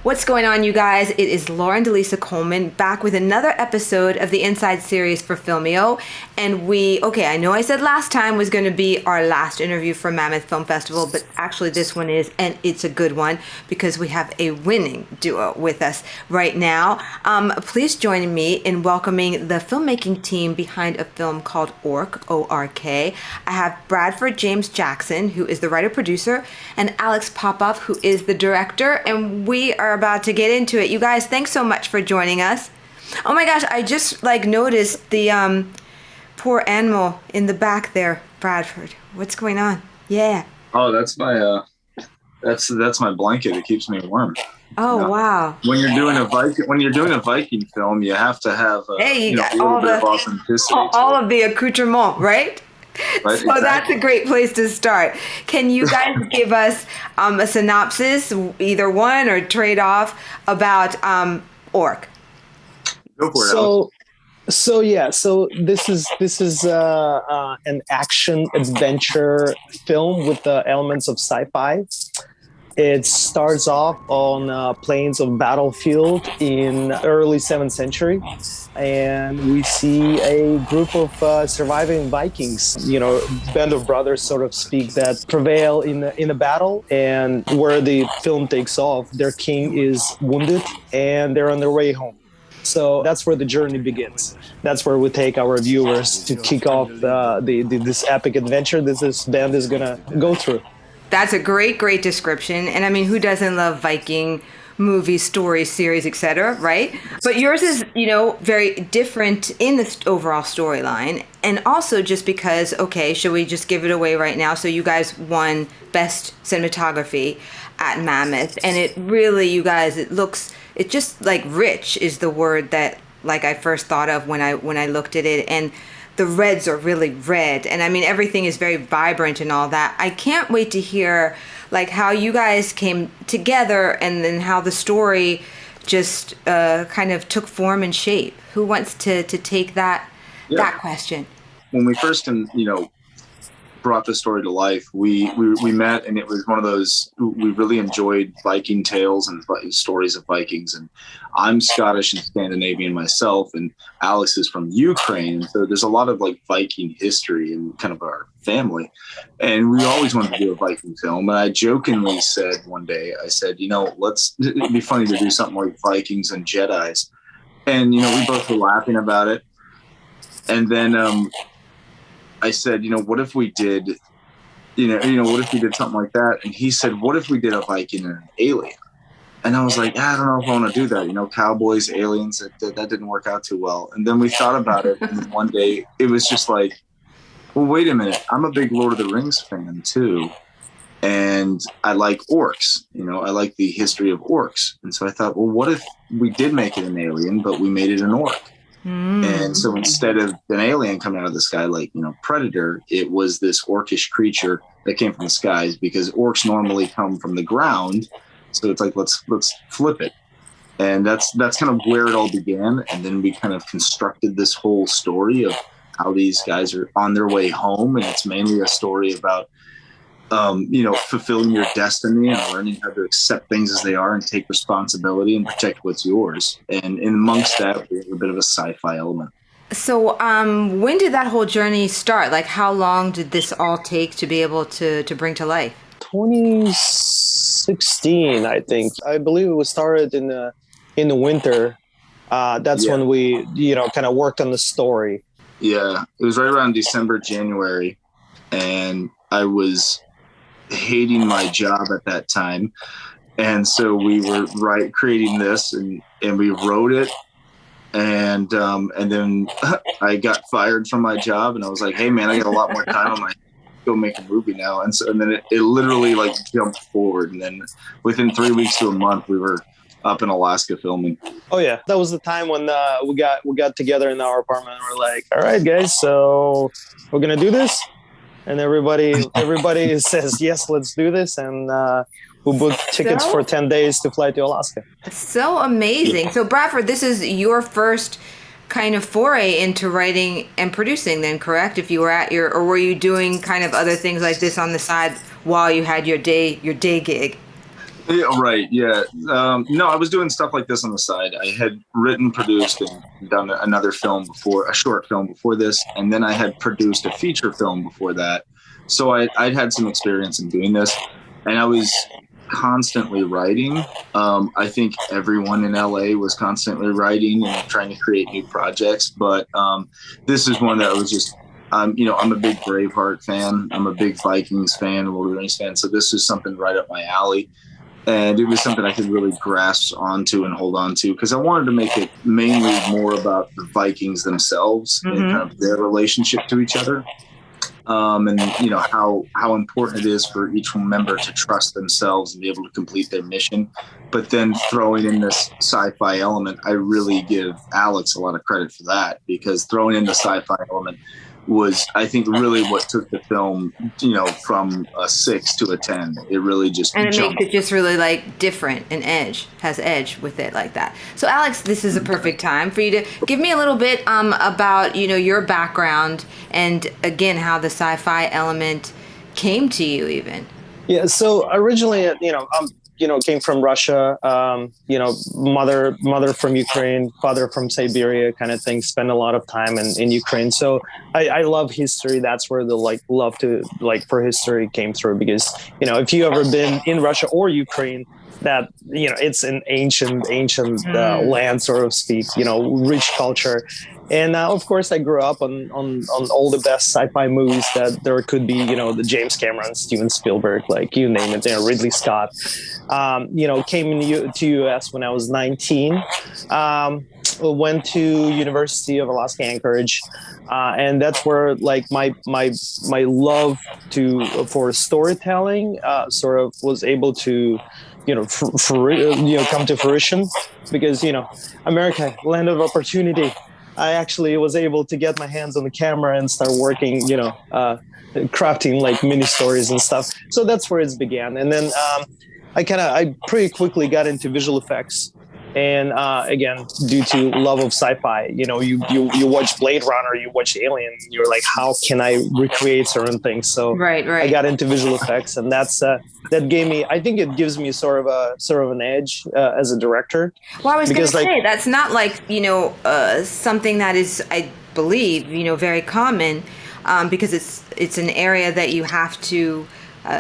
What's going on, you guys? It is Lauren DeLisa Coleman back with another episode of the Inside Series for Filmio. And I know I said last time was going to be our last interview for Mammoth Film Festival, but actually this one is, and it's a good one because we have a winning duo with us right now. Please join me in welcoming the filmmaking team behind a film called ORK, O-R-K. I have Bradford James Jackson, who is the writer-producer, and Alex Popov, who is the director, and we are about to get into it. You guys, thanks so much for joining us. Oh my gosh, I just noticed the poor animal in the back there, Bradford. What's going on? Yeah. Oh, that's my that's my blanket. It keeps me warm. Oh, wow. When you're doing a Viking film, you have to have you got a little bit of authenticity. All of the accoutrement, right? Right, so exactly. That's a great place to start. Can you guys give us a synopsis, either one or trade off, about ORK? Go for it, Alex. So this is an action adventure film with the elements of sci-fi. It starts off on plains of battlefield in early 7th century, and we see a group of surviving Vikings, band of brothers, so to speak, that prevail in a battle. And where the film takes off, their king is wounded, and they're on their way home. So that's where the journey begins. That's where we take our viewers to kick off this epic adventure that this band is gonna go through. That's a great description. And I mean, who doesn't love Viking movies, stories, series, etc., right? But yours is, very different in the overall storyline. And also just because, should we just give it away right now? So you guys won Best Cinematography at Mammoth. And it really, you guys, it's just like rich is the word that I first thought of when I looked at it. And the reds are really red. And I mean, everything is very vibrant and all that. I can't wait to hear how you guys came together and then how the story just kind of took form and shape. Who wants to take that question? When we first, brought the story to life, we met, and it was one of those, we really enjoyed Viking tales and stories of Vikings. And I'm Scottish and Scandinavian myself, and Alex is from Ukraine. So there's a lot of Viking history in kind of our family. And we always wanted to do a Viking film. And I jokingly said one day, I said, it'd be funny to do something like Vikings and Jedis. And, we both were laughing about it. And then, I said, what if we did, what if we did something like that? And he said, what if we did a Viking and an alien? And I was like, I don't know if I want to do that. Cowboys, aliens, that didn't work out too well. And then we thought about it. And then one day it was just well, wait a minute. I'm a big Lord of the Rings fan too. And I like orcs, I like the history of orcs. And so I thought, well, what if we did make it an alien, but we made it an orc? And so instead of an alien coming out of the sky like, Predator, it was this orcish creature that came from the skies, because orcs normally come from the ground. So it's let's flip it. And that's kind of where it all began. And then we kind of constructed this whole story of how these guys are on their way home. And it's mainly a story about, fulfilling your destiny and learning how to accept things as they are and take responsibility and protect what's yours. And amongst that, there's a bit of a sci-fi element. So when did that whole journey start? How long did this all take to be able to bring to life? 2016, I think. I believe it was started in the winter. That's when we, kind of worked on the story. Yeah, it was right around December, January. And I was hating my job at that time, and so we were creating this, and we wrote it, and then I got fired from my job, and I was like, hey man, I got a lot more time on my go make a movie now. And then it literally jumped forward, and then within 3 weeks to a month we were up in Alaska filming. Oh yeah, that was the time when we got together in our apartment, and we're like, all right guys, so we're gonna do this. And everybody says, yes, let's do this. And we booked tickets for 10 days to fly to Alaska. So amazing. So Bradford, this is your first kind of foray into writing and producing then, correct? If you were or were you doing kind of other things like this on the side while you had your day gig? Yeah, right. Yeah. No, I was doing stuff like this on the side. I had written, produced, and done another film before, a short film before this, and then I had produced a feature film before that. So I'd had some experience in doing this, and I was constantly writing. I think everyone in LA was constantly writing and trying to create new projects, but this is one that was just. I'm a big Braveheart fan. I'm a big Vikings fan, Lord of the Rings fan. So this is something right up my alley, and it was something I could really grasp onto and hold on to because I wanted to make it mainly more about the Vikings themselves and kind of their relationship to each other, and how important it is for each member to trust themselves and be able to complete their mission. But then throwing in this sci-fi element, I really give Alex a lot of credit for that because throwing in the sci-fi element was, I think, really what took the film, from a 6 to a 10. It really just And it jumped. makes it just really like different and has edge with it like that. So Alex, this is a perfect time for you to give me a little bit about your background and again how the sci-fi element came to you even. Yeah. So originally, came from Russia. Mother from Ukraine, father from Siberia, kind of thing. Spent a lot of time in Ukraine. So I love history. That's where the love to for history came through. Because if you ever been in Russia or Ukraine, that it's an ancient land, sort of speak. Rich culture. And of course, I grew up on all the best sci-fi movies that there could be. The James Cameron, Steven Spielberg, like you name it. Ridley Scott. Came to US when I was 19. Went to University of Alaska Anchorage, and that's where my love for storytelling sort of was able to come to fruition because America, land of opportunity. I actually was able to get my hands on the camera and start working, crafting mini stories and stuff. So that's where it began. And then I pretty quickly got into visual effects. And again, due to love of sci-fi, you watch Blade Runner, you watch Alien, and you're like, how can I recreate certain things? So right. I got into visual effects, and that gave me. I think it gives me sort of an edge as a director. Well, I was going to say that's not something that is, I believe, very common because it's an area that you have to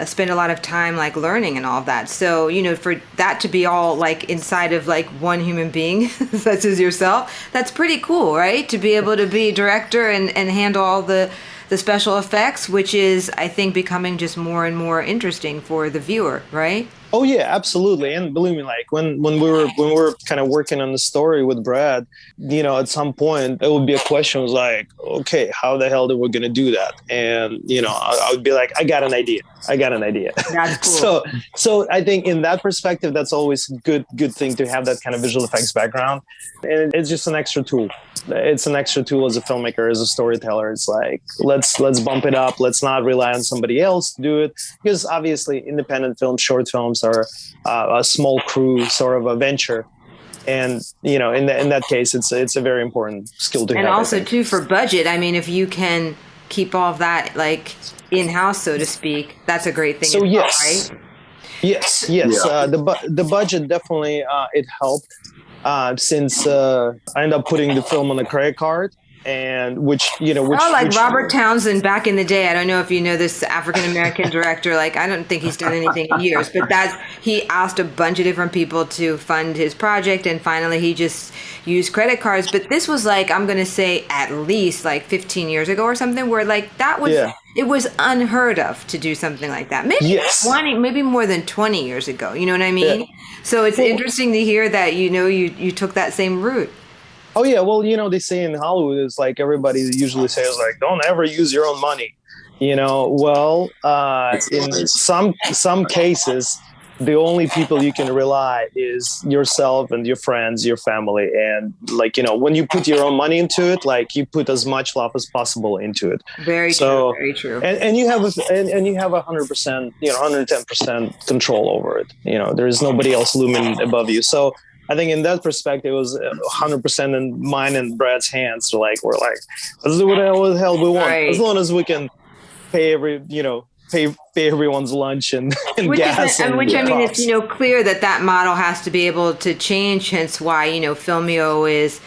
spend a lot of time learning and all of that. So, for that to be all inside of one human being, such as yourself, that's pretty cool, right? To be able to be a director and handle all the special effects, which is, I think, becoming just more and more interesting for the viewer, right? Oh yeah, absolutely. And believe me, when we were kind of working on the story with Brad, at some point it would be a question was like, okay, how the hell are we going to do that? And I would be like, I got an idea. That's cool. So I think in that perspective, that's always good thing to have that kind of visual effects background. And it's just an extra tool. It's an extra tool as a filmmaker, as a storyteller. It's like, let's bump it up. Let's not rely on somebody else to do it. Because obviously independent films, short films are a small crew sort of a venture. And, in that case, it's a very important skill to have. And also too, for budget, I mean, if you can keep all of that in-house, so to speak, that's a great thing. So yes, well, right? Yes. Yeah. The budget definitely it helped since I ended up putting the film on a credit card. And which Robert Townsend back in the day. I don't know if you know this African-American director. I don't think he's done anything in years, but he asked a bunch of different people to fund his project, and finally he just used credit cards. But this was I'm going to say at least 15 years ago or something, where that was it was unheard of to do something like that. Maybe 20, maybe more than 20 years ago. You know what I mean? Yeah. So it's interesting to hear that you took that same route. Oh yeah, well, they say in Hollywood, it's everybody usually says don't ever use your own money. Well, in some cases, the only people you can rely is yourself and your friends, your family, and when you put your own money into it, you put as much love as possible into it. Very true. And you have 100%, 110% control over it. There is nobody else looming above you. So I think in that perspective, it was 100% in mine and Brad's hands. So we're let's do whatever the hell we want, right. As long as we can pay pay everyone's lunch and Which gas is, and which I mean, it's props. clear that that model has to be able to change. Hence, why Filmio is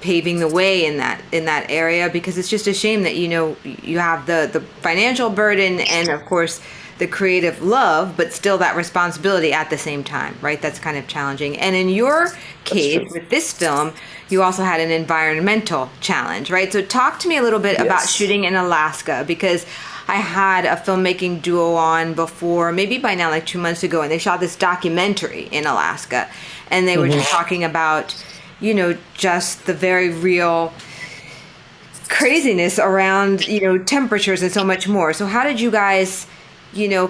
paving the way in that area, because it's just a shame that you have the financial burden and of course the creative love, but still that responsibility at the same time, right? That's kind of challenging. And in your That's case true. with this film, you also had an environmental challenge, right? So talk to me a little bit about Yes. shooting in Alaska, because I had a filmmaking duo on before, maybe by now, like 2 months ago, and they shot this documentary in Alaska. And they were just talking about, just the very real craziness around, temperatures and so much more. So, how did you guys,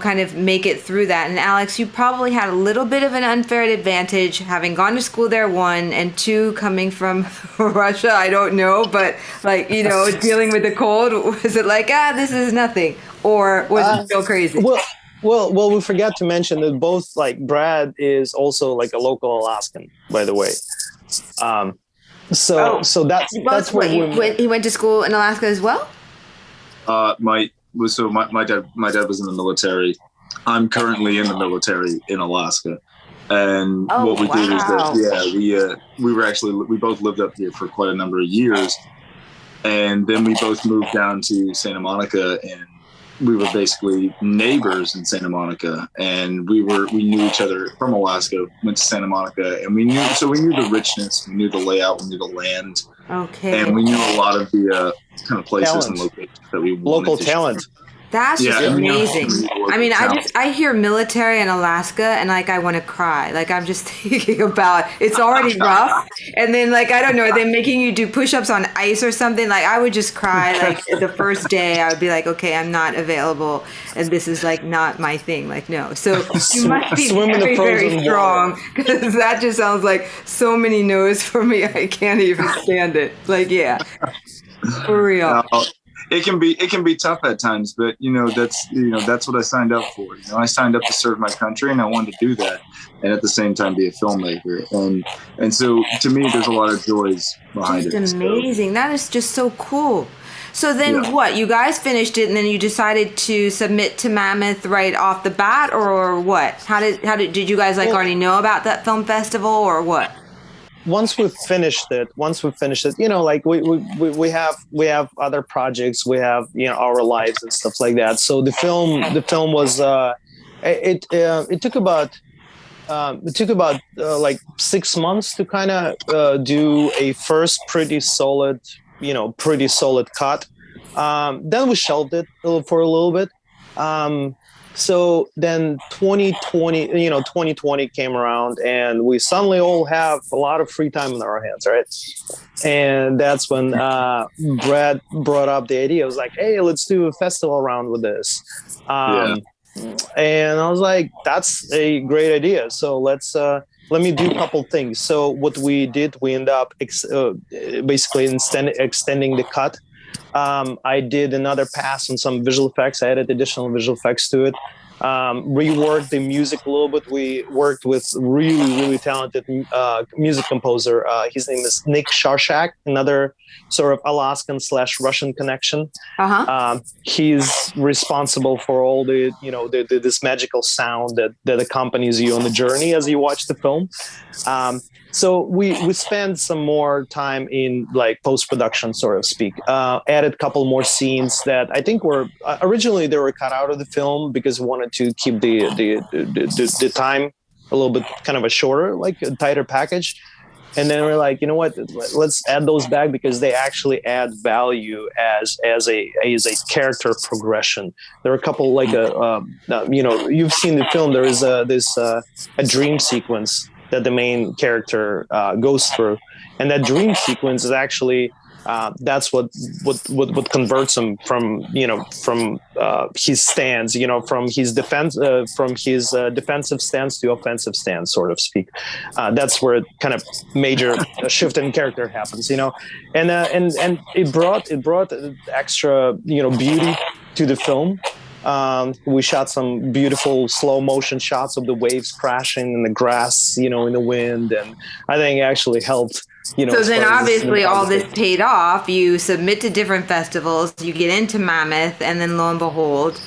kind of make it through that? And Alex, you probably had a little bit of an unfair advantage having gone to school there, one, and two, coming from Russia. I don't know, but like, dealing with the cold, was it like, this is nothing? Or was it Uh, still crazy? well, we forgot to mention that both like Brad is also like a local Alaskan, by the way. Um, so Oh, so that's you both, that's where what, we met. he went to school in Alaska as well? My dad was in the military. I'm currently in the military in Alaska, and Oh, what we did is that wow. we both lived up here for quite a number of years, and then we both moved down to Santa Monica, and we were basically neighbors in Santa Monica, and we knew each other from Alaska, went to Santa Monica, and we knew the richness, we knew the layout, we knew the land, Okay. and we knew a lot of the kind of places and Talent, locations that we wanted local to shoot. talent. That's just Yeah, and we knew amazing. the I local mean, talent. I hear military in Alaska and like I want to cry. Like I'm just thinking about it's already rough, and then like I don't know, they're making you do push-ups on ice or something. Like I would just cry. Like the first day, I would be like, okay, I'm not available, and this is like not my thing. Like no, so you must be Swim in the very very frozen water. strong, because that just sounds like so many no's for me. I can't even stand it. Like yeah, for real. Uh, it can be tough at times, but that's what I signed up for. I signed up to serve my country, and I wanted to do that, and at the same time be a filmmaker. And so to me, there's a lot of joys behind Just it. So amazing. That is just so cool. So yeah. then what? You guys finished it and then you decided to submit to Mammoth right off the bat, or what? Did you guys like Well, already know about that film festival, or what? once we've finished it, like we have other projects, we have our lives and stuff like that. So the film was it took about like 6 months to kind of do a first pretty solid cut. Then we shelved it for a little bit. So then 2020 came around, and we suddenly all have a lot of free time in our hands, right? And that's when Brad brought up the idea. I was like, hey, let's do a festival round with this. Yeah. And I was like, that's a great idea. So let me do a couple things. So what we did, we end up basically extending the cut. I did another pass on some visual effects. I added additional visual effects to it. Reworked the music a little bit. We worked with really talented music composer. His name is Nick Sharshak, another sort of Alaskan / Russian connection. Uh-huh. He's responsible for all this magical sound that accompanies you on the journey as you watch the film. So we spent some more time in like post-production, sort of speak. Added a couple more scenes that I think were originally they were cut out of the film because we wanted to keep the time a little bit kind of a shorter, like a tighter package. And then we're like, you know what? Let's add those back because they actually add value as a character progression. There are a couple like you've seen the film. There is a dream sequence that the main character goes through, and that dream sequence is actually that's what converts him from his stance, from his defensive stance to offensive stance, sort of speak. That's where kind of major shift in character happens, and it brought extra beauty to the film. We shot some beautiful slow motion shots of the waves crashing in the grass, in the wind, and I think it actually helped. So As then far as obviously all this cinematography. paid off. You submit to different festivals, you get into Mammoth, and then lo and behold,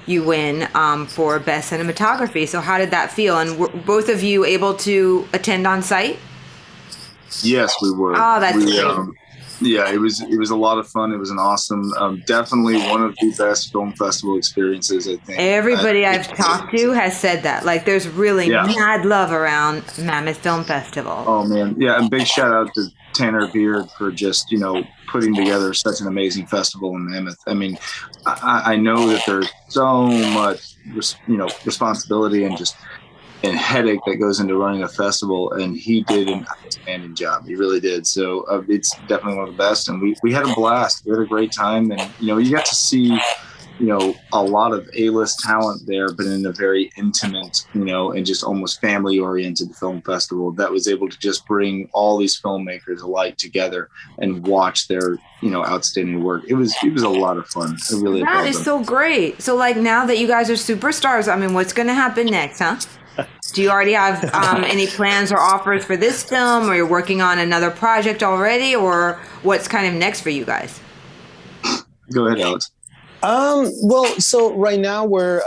you win for best cinematography. So how did that feel? And were both of you able to attend on site? Yes, we were. Oh, that's great. Yeah, it was a lot of fun. It was an awesome, definitely one of the best film festival experiences, I think. Everybody I've talked to has said that. Like, there's really Yeah. mad love around Mammoth Film Festival. Oh man, yeah, and big shout out to Tanner Beard for just putting together such an amazing festival in Mammoth. I mean, I know that there's so much responsibility and headache that goes into running a festival, and he did an outstanding job. He really did. So it's definitely one of the best, and we had a blast. We had a great time, and you got to see a lot of A-list talent there, but in a very intimate, and just almost family-oriented film festival that was able to just bring all these filmmakers alike together and watch their, outstanding work. It was a lot of fun. I really That loved is them. so great. So, like, now that you guys are superstars, I mean, what's going to happen next, huh? Do you already have any plans or offers for this film, or you're working on another project already, or what's kind of next for you guys? Go ahead, Alex. Well, so right now we're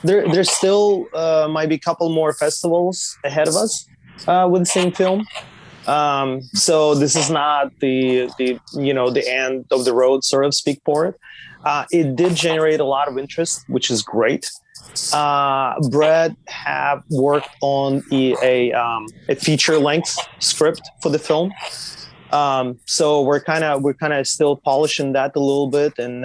there's still might be a couple more festivals ahead of us with the same film. So this is not the end of the road, so to speak, for it. It did generate a lot of interest, which is great. Brad have worked on a feature length script for the film. So we're kind of still polishing that a little bit, and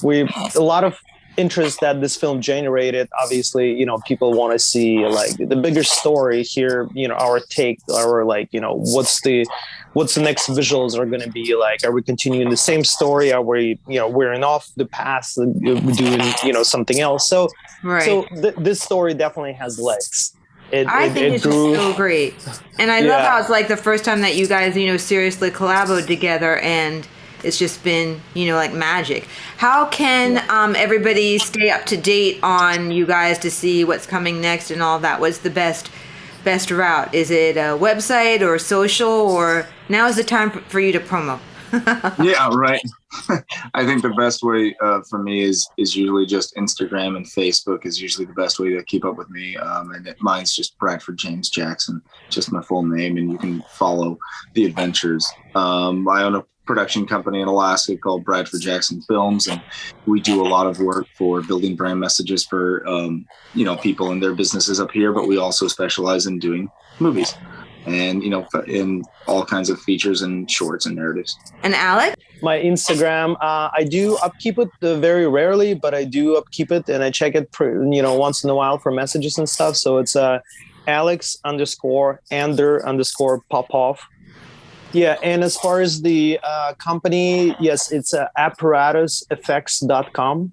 we a lot of interest that this film generated. Obviously, people want to see like the bigger story here. Our take, or like what's the next visuals are going to be like. Are we continuing the same story? Are we wearing off the past, doing something else? So Right. so this story definitely has legs. I think it's just so great. And I love how it's like the first time that you guys, seriously collaborated together, and it's just been, like magic. How can everybody stay up to date on you guys to see what's coming next and all that? What's the best route? Is it a website or social, or now is the time for you to promo? Yeah, right. I think the best way for me is usually just Instagram, and Facebook is usually the best way to keep up with me. And mine's just Bradford James Jackson, just my full name, and you can follow the adventures. I own a production company in Alaska called Bradford Jackson Films, and we do a lot of work for building brand messages for people in their businesses up here, but we also specialize in doing movies and in all kinds of features and shorts and narratives. And Alex? My Instagram, I do upkeep it very rarely, but I do upkeep it, and I check it once in a while for messages and stuff. So it's Alex_Ander_Popov. Yeah, and as far as the company, yes, it's apparatuseffects.com.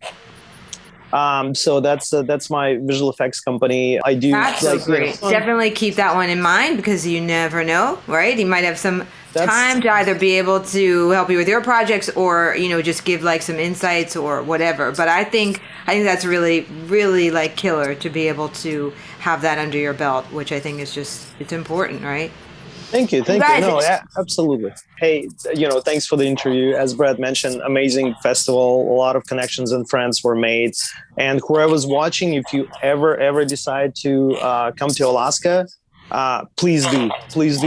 So that's my visual effects company. I do. That's so great. Definitely keep that one in mind, because you never know, right? You might have some time to either be able to help you with your projects, or just give like some insights or whatever. But I think that's really, really like killer to be able to have that under your belt, which I think is it's important, right? Thank you. No, yeah, absolutely. Hey, thanks for the interview. As Brad mentioned, amazing festival. A lot of connections and friends were made. And whoever's watching, if you ever decide to come to Alaska, please do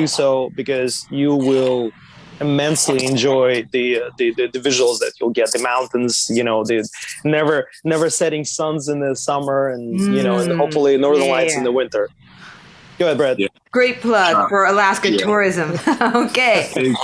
so, because you will immensely enjoy the visuals that you'll get. The mountains, the never setting suns in the summer, and and hopefully northern lights in the winter. Go ahead, Brad. Yeah. Great plug for Alaska tourism. Okay. Big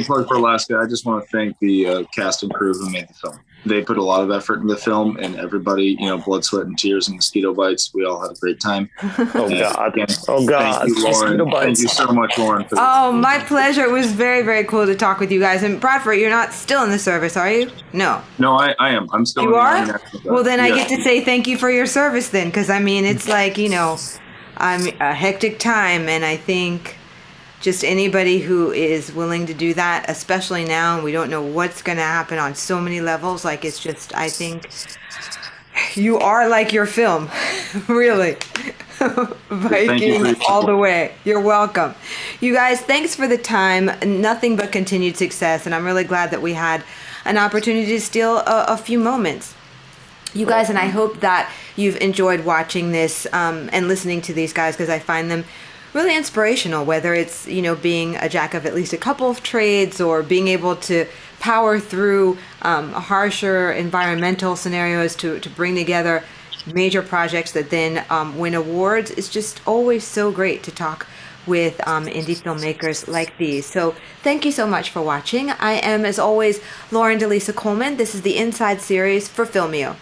plug for Alaska. I just want to thank the cast and crew who made the film. They put a lot of effort in the film, and everybody, blood, sweat, and tears, and mosquito bites. We all had a great time. Oh, God. Again, Oh, God. Thank you, Lauren. Thank you so much, Lauren. Oh, my pleasure. It was very, very cool to talk with you guys. And Bradford, you're not still in the service, are you? No. No, I am. I'm still. You are? Well, then I get to say thank you for your service then, because, I mean, it's like, I'm a hectic time, and I think just anybody who is willing to do that, especially now, and we don't know what's going to happen on so many levels, like it's just, I think you are like your film, really. Viking all the way. You're welcome. You guys, thanks for the time. Nothing but continued success, and I'm really glad that we had an opportunity to steal a few moments. you guys, and I hope that you've enjoyed watching this and listening to these guys, because I find them really inspirational, whether it's, being a jack of at least a couple of trades, or being able to power through harsher environmental scenarios to bring together major projects that then win awards. It's just always so great to talk with indie filmmakers like these. So thank you so much for watching. I am, as always, Lauren DeLisa Coleman. This is the Inside Series for Filmio.